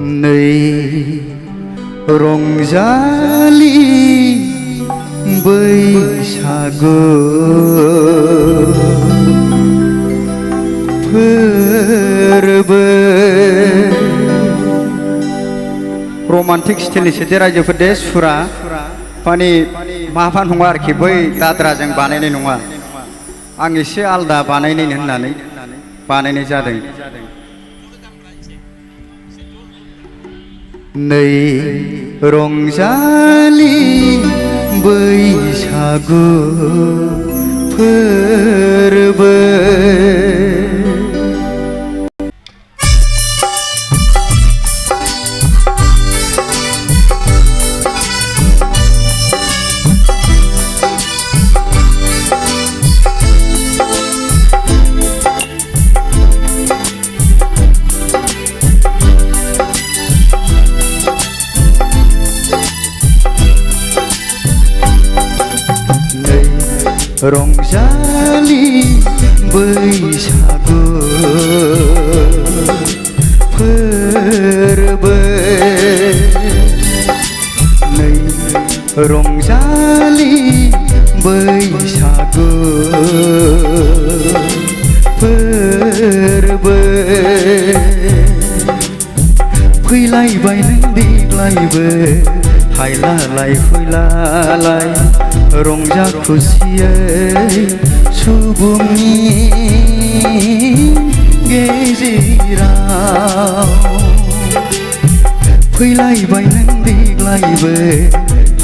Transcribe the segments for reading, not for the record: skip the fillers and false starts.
नै रंजालि बैसागु फोरबो रमान्टिक स्टाइलनि सोदे रायजोफोर दे सुरा माने माबा नङा आरोखि बै दाद्राजों बानायनाय नङा आं एसे आलदा बानायनाय होननानै बानायनाय जादों। नै रंजालि बैसागु फोरबो रंजालि बैसागु फोरबो नै रंजालि बैसागु फोरबो फैलायबाय नों देग्लायबो हायलालाय फैलालाय रंजा खुसियै सुबुंनि गेजेराव फैलायबाय नों देग्लायबो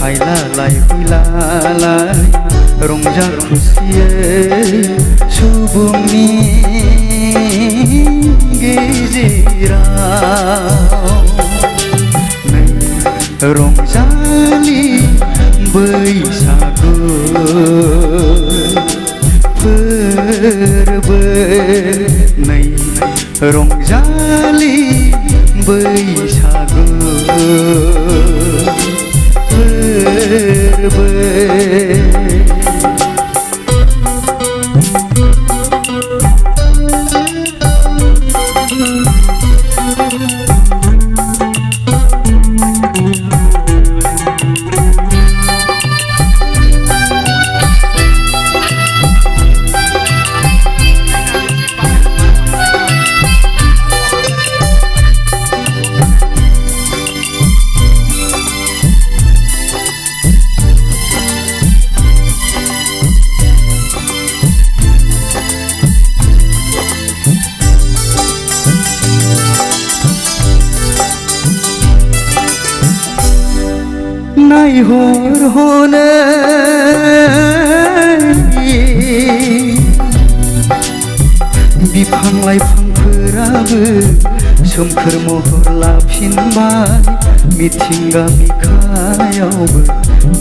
हायलालाय फैलालाय रंजा खुसियै सुबुंनि गेजेराव रंजालि बैसागु फोरबो नै रंजालि बैसागु फोरबो नायहर हनै बिफां लाइफांफोराबो सोमखोर महर लाफिनबाय मिथिंगा बिखायावबो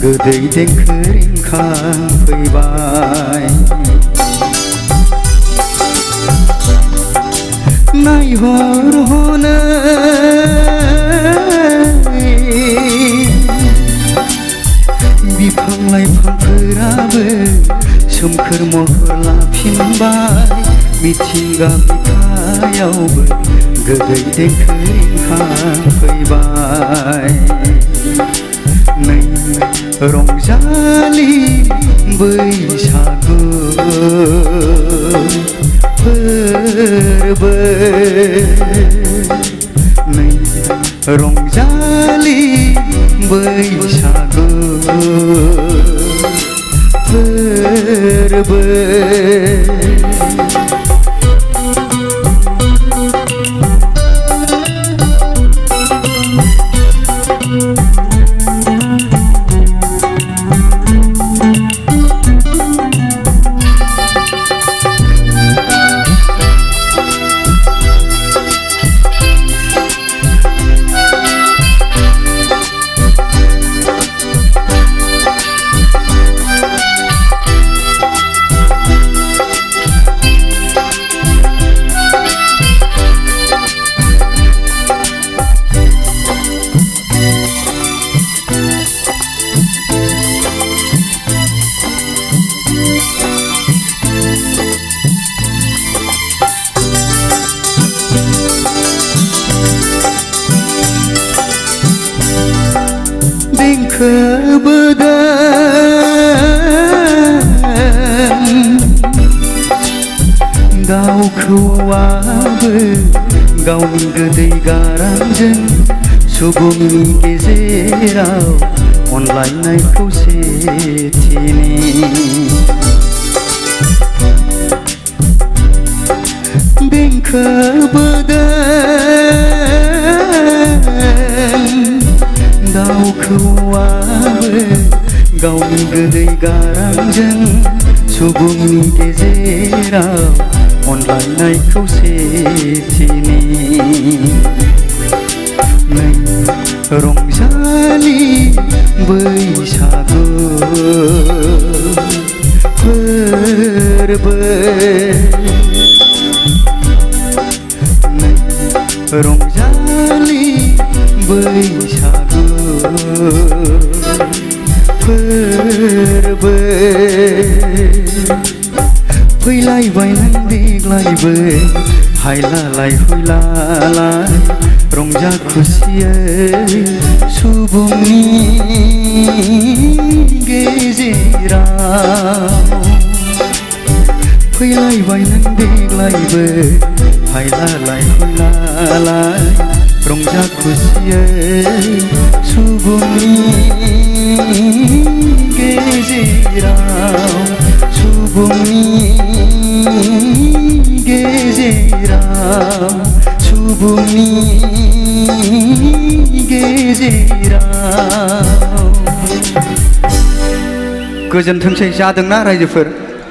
गोदै देंखो रिंखांफैबाय नायहर हनै बिफां लाइफांफोराबो सोमखोर महर लाफिनबाय मिथिंगा बिखायावबो गोदै देंखो रिंखांफैबाय नै रंजालि बैसागु फोरबो नै रंजालि बैसागु फोरबो देंखोबोदों दाउखौआबो गावनि गोदै गारांजों सुबुंनि गेजेराव अनलायनाय खौसेथिनि देंखोबोदों दाउखौआबो गावनि गोदै गारांजों सुबुंनि गेजेराव अनलायनाय खौसेथिनि नै रंजालि बैसागु फोरबो नै रंजालि बैसागु फोरबो फैलायबाय नों देग्लायबो हायलालाय हुइलालाय रंजा खुसियै सुबुंनि गेजेराव फैलायबाय नों देग्लायबो हायलालाय हुइलालाय रंजा खुसियै सुबुंनि गेजेराव सुबुंनि गेजेराव सुबुंनि गेजेराव गोजोनथोंसै जादोंना रायजोफोर